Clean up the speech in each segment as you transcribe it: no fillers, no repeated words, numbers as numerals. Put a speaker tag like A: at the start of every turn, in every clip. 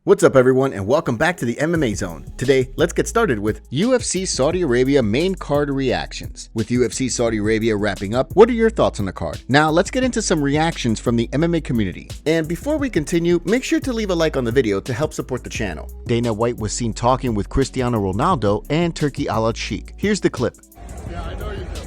A: What's up everyone and welcome back to the MMA Zone. Today, let's get started with UFC Saudi Arabia main card reactions. With UFC Saudi Arabia wrapping up, what are your thoughts on the card? Now let's get into some reactions from the MMA community. And before we continue, make sure to leave a like on the video to help support the channel. Dana White was seen talking with Cristiano Ronaldo and Turki Al Sheikh. Here's the clip.
B: Yeah, I know you do.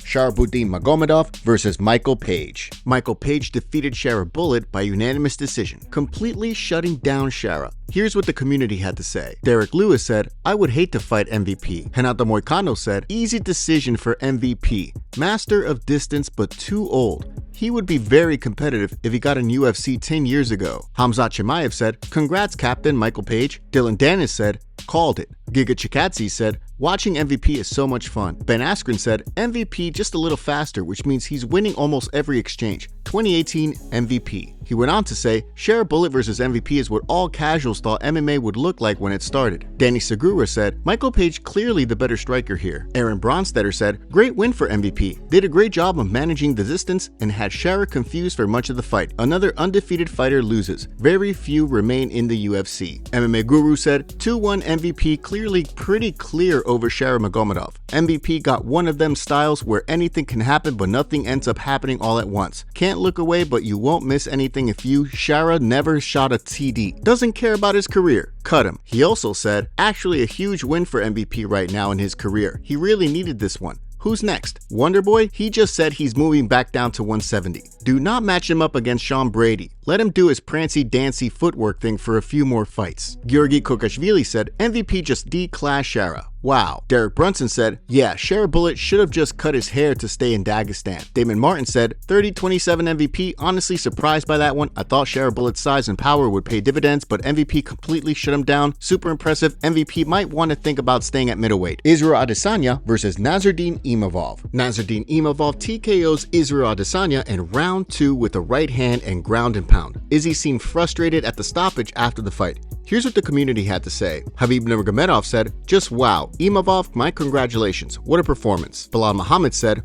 A: Sharaputdin Magomedov versus Michael Page. Michael Page defeated Sharaputdin by unanimous decision, completely shutting down Shara. Here's what the community had to say. Derek Lewis said, "I would hate to fight MVP." Renato Moicano said, "Easy decision for MVP. Master of distance but too old. He would be very competitive if he got in UFC 10 years ago." Khamzat Chimaev said, "Congrats Captain Michael Page." Dylan Dennis said, "Called it." Giga Chikadze said, "Watching MVP is so much fun." Ben Askren said, "MVP just a little faster, which means he's winning almost every exchange. 2018 MVP. He went on to say, "Sharaputdin versus MVP is what all casuals thought MMA would look like when it started." Danny Segura said, "Michael Page clearly the better striker here." Aaron Bronstetter said, "Great win for MVP. Did a great job of managing the distance and had Shara confused for much of the fight. Another undefeated fighter loses. Very few remain in the UFC." MMA Guru said, 2-1 MVP clearly pretty clear over Shara Magomedov. MVP got one of them styles where anything can happen but nothing ends up happening all at once. Can't look away but you won't miss anything if you. Shara never shot a TD. Doesn't care about his career. Cut him." He also said, "Actually a huge win for MVP right now in his career. He really needed this one. Who's next? Wonderboy? He just said he's moving back down to 170. Do not match him up against Sean Brady. Let him do his prancy-dancy footwork thing for a few more fights." Georgi Kokashvili said, "MVP just D-class Shara. Wow." Derek Brunson said, "Yeah, Sharaputdin should have just cut his hair to stay in Dagestan." Damon Martin said, 30-27 MVP, honestly surprised by that one. I thought Sharaputdin's size and power would pay dividends, but MVP completely shut him down. Super impressive. MVP might want to think about staying at middleweight." Israel Adesanya versus Nassourdine Imavov. Nassourdine Imavov TKOs Israel Adesanya in round 2 with a right hand and ground and pound. Izzy seemed frustrated at the stoppage after the fight. Here's what the community had to say. Khabib Nurmagomedov said, "Just wow. Imavov, my congratulations. What a performance." Bilal Muhammad said,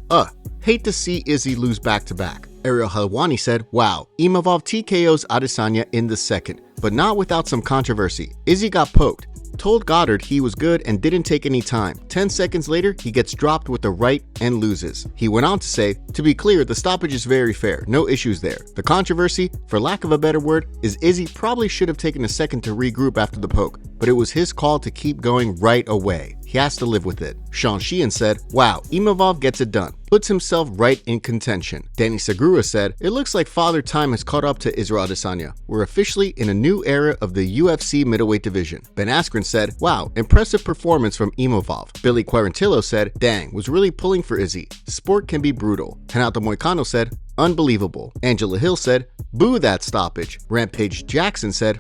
A: hate to see Izzy lose back-to-back." Ariel Helwani said, "Wow. Imavov TKOs Adesanya in the second, but not without some controversy. Izzy got poked. Told Goddard he was good and didn't take any time. 10 seconds later, he gets dropped with the right and loses." He went on to say, "To be clear, the stoppage is very fair. No issues there. The controversy, for lack of a better word, is Izzy probably should have taken a second to regroup after the poke, but it was his call to keep going right away. He has to live with it." Sean Sheehan said, "Wow, Imavov gets it done. Puts himself right in contention." Danny Segura said, "It looks like Father Time has caught up to Israel Adesanya. We're officially in a new era of the UFC middleweight division." Ben Askren said, "Wow, impressive performance from Imavov." Billy Quarantillo said, "Dang, was really pulling for Izzy. Sport can be brutal." Renato Moicano said, "Unbelievable." Angela Hill said, "Boo that stoppage." Rampage Jackson said,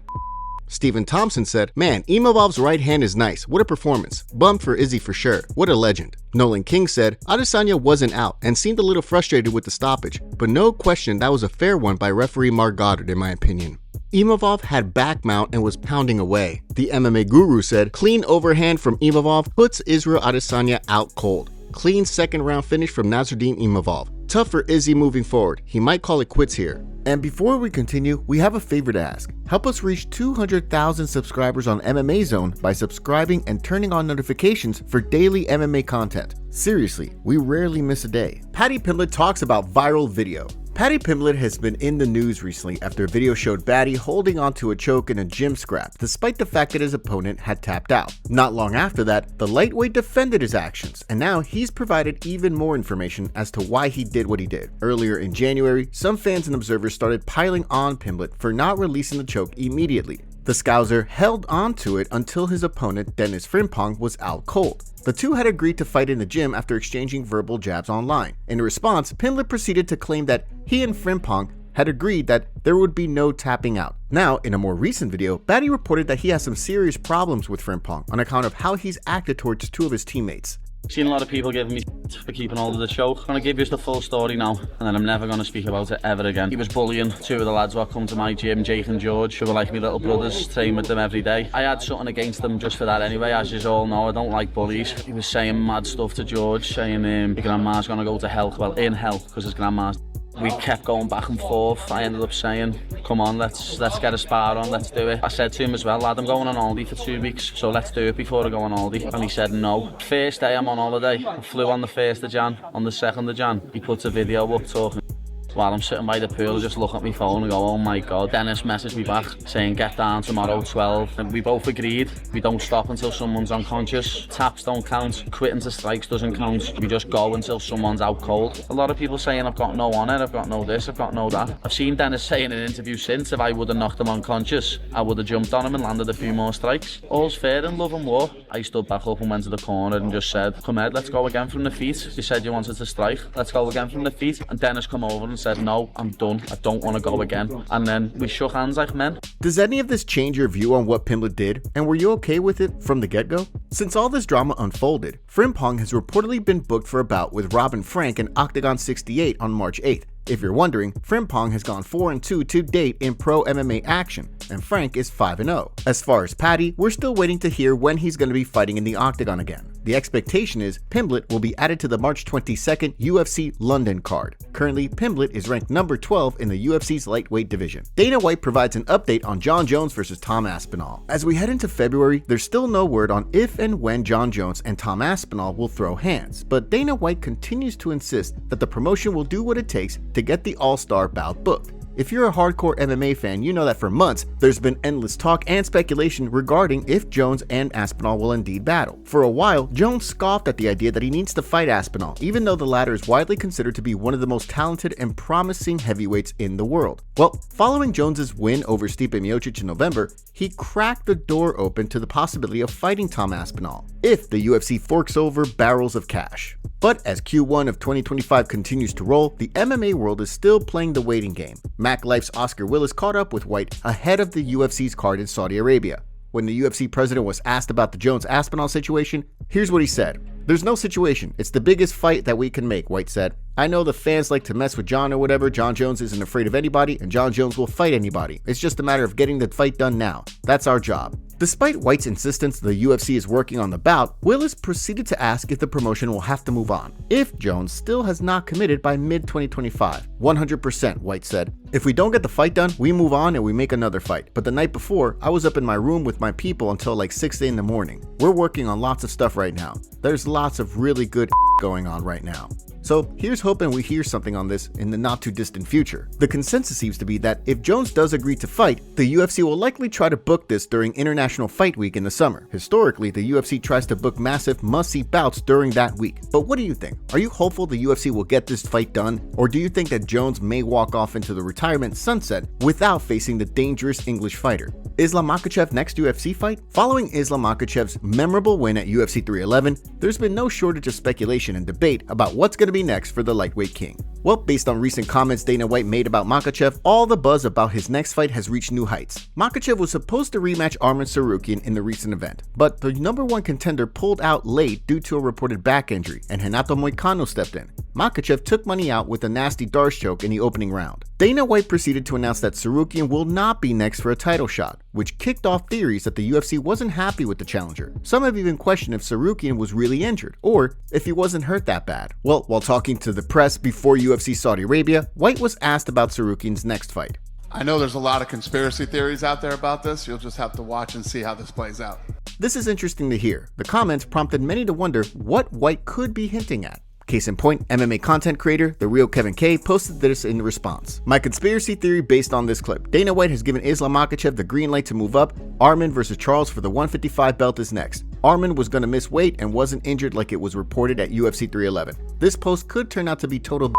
A: Stephen Thompson said, "Man, Imavov's right hand is nice. What a performance. Bummed for Izzy for sure. What a legend." Nolan King said, "Adesanya wasn't out and seemed a little frustrated with the stoppage, but no question that was a fair one by referee Mark Goddard in my opinion." Imavov had back mount and was pounding away. The MMA Guru said, "Clean overhand from Imavov puts Israel Adesanya out cold. Clean second round finish from Nassourdine Imavov. Tough for Izzy moving forward. He might call it quits here." And before we continue, we have a favor to ask. Help us reach 200,000 subscribers on MMA Zone by subscribing and turning on notifications for daily MMA content. Seriously, we rarely miss a day. Paddy Pimblett talks about viral video. Paddy Pimblett has been in the news recently after a video showed Paddy holding onto a choke in a gym scrap, despite the fact that his opponent had tapped out. Not long after that, the lightweight defended his actions, and now he's provided even more information as to why he did what he did. Earlier in January, some fans and observers started piling on Pimblett for not releasing the choke immediately. The Scouser held on to it until his opponent, Dennis Frimpong, was out cold. The two had agreed to fight in the gym after exchanging verbal jabs online. In response, Pimblett proceeded to claim that he and Frimpong had agreed that there would be no tapping out. Now, in a more recent video, Paddy reported that he has some serious problems with Frimpong on account of how he's acted towards two of his teammates.
B: Seen a lot of people giving me for keeping hold of the choke. I'm going to give you the full story now, and then I'm never going to speak about it ever again. He was bullying two of the lads who come to my gym, Jake and George, who were like my little brothers, train with them every day. I had something against them just for that anyway, as you all know. I don't like bullies. He was saying mad stuff to George, saying your grandma's going to go to hell. Well, in hell, because his grandma's. We kept going back and forth. I ended up saying, come on, let's get a spar on, let's do it. I said to him as well, lad, I'm going on holiday for 2 weeks, so let's do it before I go on holiday. And he said no. First day I'm on holiday, I flew on the 1st of Jan. On the 2nd of Jan, he puts a video up talking. While I'm sitting by the pool, I just look at my phone and go, oh my God. Dennis messaged me back saying, get down tomorrow, 12. And we both agreed, we don't stop until someone's unconscious. Taps don't count, quitting to strikes doesn't count. We just go until someone's out cold. A lot of people saying, I've got no honour, I've got no this, I've got no that. I've seen Dennis say in an interview since, if I would have knocked him unconscious, I would have jumped on him and landed a few more strikes. All's fair in love and war. I stood back up and went to the corner and just said, come Ed, let's go again from the feet. You said you wanted to strike, let's go again from the feet. And Dennis come over and said, no, I'm done, I don't want to go again. And then we shook hands like men.
A: Does any of this change your view on what Pimblett did, and were you okay with it from the get-go? Since all this drama unfolded, Frimpong has reportedly been booked for a bout with Robin Frank in Octagon 68 on March 8th. If you're wondering, Frimpong has gone 4-2 to date in pro MMA action, and Frank is 5-0. As far as Paddy, we're still waiting to hear when he's going to be fighting in the Octagon again. The expectation is Pimblett will be added to the March 22nd UFC London card. Currently, Pimblett is ranked number 12 in the UFC's lightweight division. Dana White provides an update on Jon Jones versus Tom Aspinall. As we head into February, there's still no word on if and when Jon Jones and Tom Aspinall will throw hands, but Dana White continues to insist that the promotion will do what it takes to get the All-Star bout booked. If you're a hardcore MMA fan, you know that for months, there's been endless talk and speculation regarding if Jones and Aspinall will indeed battle. For a while, Jones scoffed at the idea that he needs to fight Aspinall, even though the latter is widely considered to be one of the most talented and promising heavyweights in the world. Well, following Jones's win over Stipe Miocic in November, he cracked the door open to the possibility of fighting Tom Aspinall, if the UFC forks over barrels of cash. But as Q1 of 2025 continues to roll, the MMA world is still playing the waiting game. Mac Life's Oscar Willis caught up with White ahead of the UFC's card in Saudi Arabia. When the UFC president was asked about the Jones-Aspinall situation, here's what he said. There's no situation. It's the biggest fight that we can make, White said. I know the fans like to mess with Jon or whatever. Jon Jones isn't afraid of anybody, and Jon Jones will fight anybody. It's just a matter of getting the fight done now. That's our job. Despite White's insistence the UFC is working on the bout, Willis proceeded to ask if the promotion will have to move on, if Jones still has not committed by mid-2025. 100%, White said. If we don't get the fight done, we move on and we make another fight. But the night before, I was up in my room with my people until like 6 in the morning. We're working on lots of stuff right now. There's lots of really good going on right now. So here's hoping we hear something on this in the not too distant future. The consensus seems to be that if Jones does agree to fight, the UFC will likely try to book this during International Fight Week in the summer. Historically, the UFC tries to book massive must-see bouts during that week. But what do you think? Are you hopeful the UFC will get this fight done? Or do you think that Jones may walk off into the retirement sunset without facing the dangerous English fighter? Islam Makhachev next UFC fight? Following Islam Makhachev's memorable win at UFC 311, there's been no shortage of speculation and debate about what's going to be next for the lightweight king. Well, based on recent comments Dana White made about Makhachev, all the buzz about his next fight has reached new heights. Makhachev was supposed to rematch Arman Tsarukyan in the recent event, but the #1 contender pulled out late due to a reported back injury, and Renato Moicano stepped in. Makhachev took money out with a nasty Darce choke in the opening round. Dana White proceeded to announce that Tsarukyan will not be next for a title shot, which kicked off theories that the UFC wasn't happy with the challenger. Some have even questioned if Tsarukyan was really injured, or if he wasn't hurt that bad. Well, while talking to the press before UFC Saudi Arabia, White was asked about Tsarukyan's next fight.
C: I know there's a lot of conspiracy theories out there about this. You'll just have to watch and see how this plays out.
A: This is interesting to hear. The comments prompted many to wonder what White could be hinting at. Case in point, MMA content creator, The Real Kevin K, posted this in response. My conspiracy theory based on this clip. Dana White has given Islam Makhachev the green light to move up. Arman versus Charles for the 155 belt is next. Arman was going to miss weight and wasn't injured like it was reported at UFC 311. This post could turn out to be total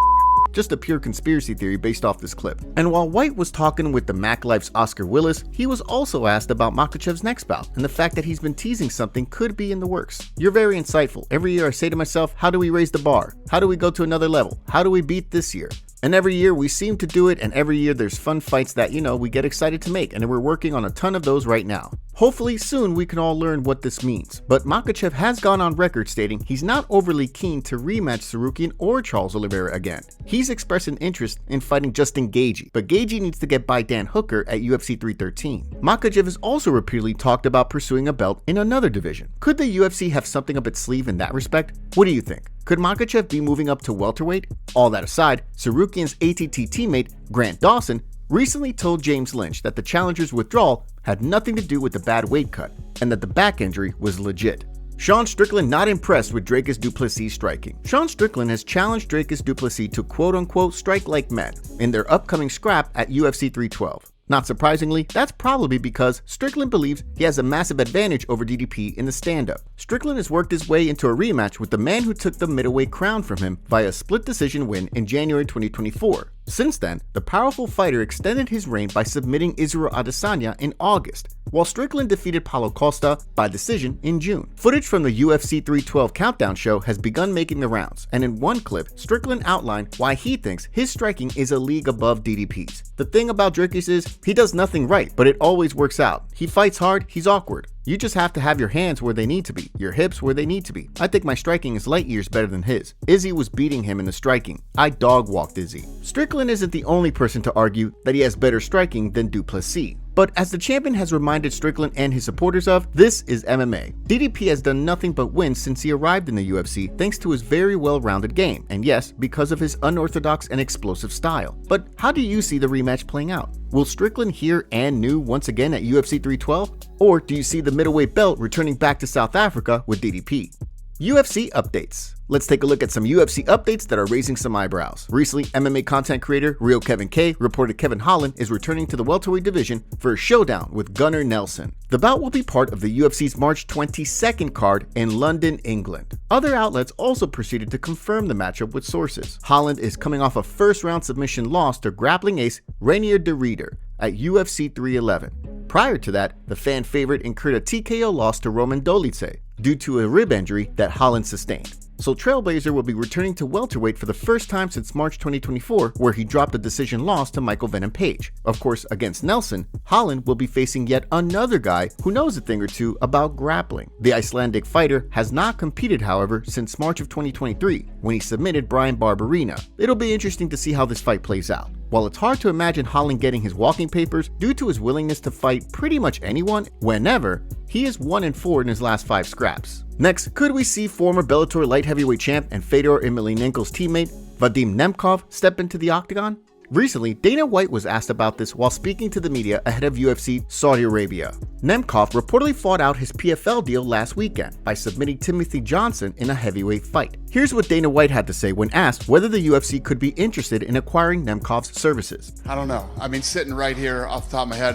A: just a pure conspiracy theory based off this clip. And while White was talking with the Mac Life's Oscar Willis, he was also asked about Makhachev's next bout and the fact that he's been teasing something could be in the works. You're very insightful. Every year I say to myself, how do we raise the bar? How do we go to another level? How do we beat this year? And every year we seem to do it, and every year there's fun fights that, we get excited to make, and we're working on a ton of those right now. Hopefully soon we can all learn what this means, but Makhachev has gone on record stating he's not overly keen to rematch Tsarukyan or Charles Oliveira again. He's expressed an interest in fighting Justin Gaethje, but Gaethje needs to get by Dan Hooker at UFC 313. Makhachev has also repeatedly talked about pursuing a belt in another division. Could the UFC have something up its sleeve in that respect? What do you think? Could Makhachev be moving up to welterweight? All that aside, Tsarukyan's ATT teammate, Grant Dawson, recently told James Lynch that the challenger's withdrawal had nothing to do with the bad weight cut, and that the back injury was legit. Sean Strickland not impressed with Dricus du Plessis striking. Sean Strickland has challenged Dricus du Plessis to quote-unquote strike like men in their upcoming scrap at UFC 312. Not surprisingly, that's probably because Strickland believes he has a massive advantage over DDP in the stand-up. Strickland has worked his way into a rematch with the man who took the middleweight crown from him via a split decision win in January 2024. Since then, the powerful fighter extended his reign by submitting Israel Adesanya in August, while Strickland defeated Paulo Costa by decision in June. Footage from the UFC 312 countdown show has begun making the rounds, and in one clip, Strickland outlined why he thinks his striking is a league above DDP's. The thing about Dricus is, he does nothing right, but it always works out. He fights hard, he's awkward. You just have to have your hands where they need to be, your hips where they need to be. I think my striking is light years better than his. Izzy was beating him in the striking. I dog-walked Izzy. Strickland isn't the only person to argue that he has better striking than du Plessis. But as the champion has reminded Strickland and his supporters of, this is MMA. DDP has done nothing but win since he arrived in the UFC thanks to his very well-rounded game, and yes, because of his unorthodox and explosive style. But how do you see the rematch playing out? Will Strickland hear and new once again at UFC 312? Or do you see the middleweight belt returning back to South Africa with DDP? UFC updates. Let's take a look at some UFC updates that are raising some eyebrows. Recently, MMA content creator Real Kevin K reported Kevin Holland is returning to the welterweight division for a showdown with Gunnar Nelson. The bout will be part of the UFC's March 22nd card in London, England. Other outlets also proceeded to confirm the matchup with sources. Holland is coming off a first-round submission loss to grappling ace Reinier de Ridder at UFC 311. Prior to that, the fan favorite incurred a TKO loss to Roman Dolidze due to a rib injury that Holland sustained. So Trailblazer will be returning to welterweight for the first time since March 2024, where he dropped a decision loss to Michael Venom Page. Of course, against Nelson, Holland will be facing yet another guy who knows a thing or two about grappling. The Icelandic fighter has not competed, however, since March of 2023, when he submitted Brian Barberena. It'll be interesting to see how this fight plays out. While it's hard to imagine Holland getting his walking papers due to his willingness to fight pretty much anyone, whenever, he is 1-4 in his last 5 scraps. Next, could we see former Bellator light heavyweight champ and Fedor Emelianenko's teammate Vadim Nemkov step into the octagon? Recently, Dana White was asked about this while speaking to the media ahead of UFC Saudi Arabia. Nemkov reportedly fought out his PFL deal last weekend by submitting Timothy Johnson in a heavyweight fight. Here's what Dana White had to say when asked whether the UFC could be interested in acquiring Nemkov's services.
C: I don't know. I mean, sitting right here off the top of my head,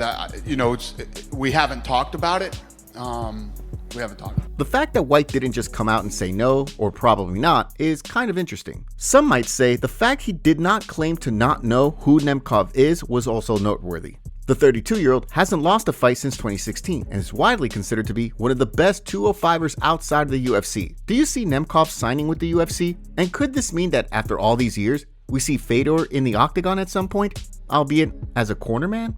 C: we haven't talked about it. We haven't talked.
A: The fact that White didn't just come out and say no, or probably not, is kind of interesting. Some might say the fact he did not claim to not know who Nemkov is was also noteworthy. The 32-year-old hasn't lost a fight since 2016 and is widely considered to be one of the best 205ers outside of the UFC. Do you see Nemkov signing with the UFC? And could this mean that after all these years, we see Fedor in the octagon at some point, albeit as a corner man?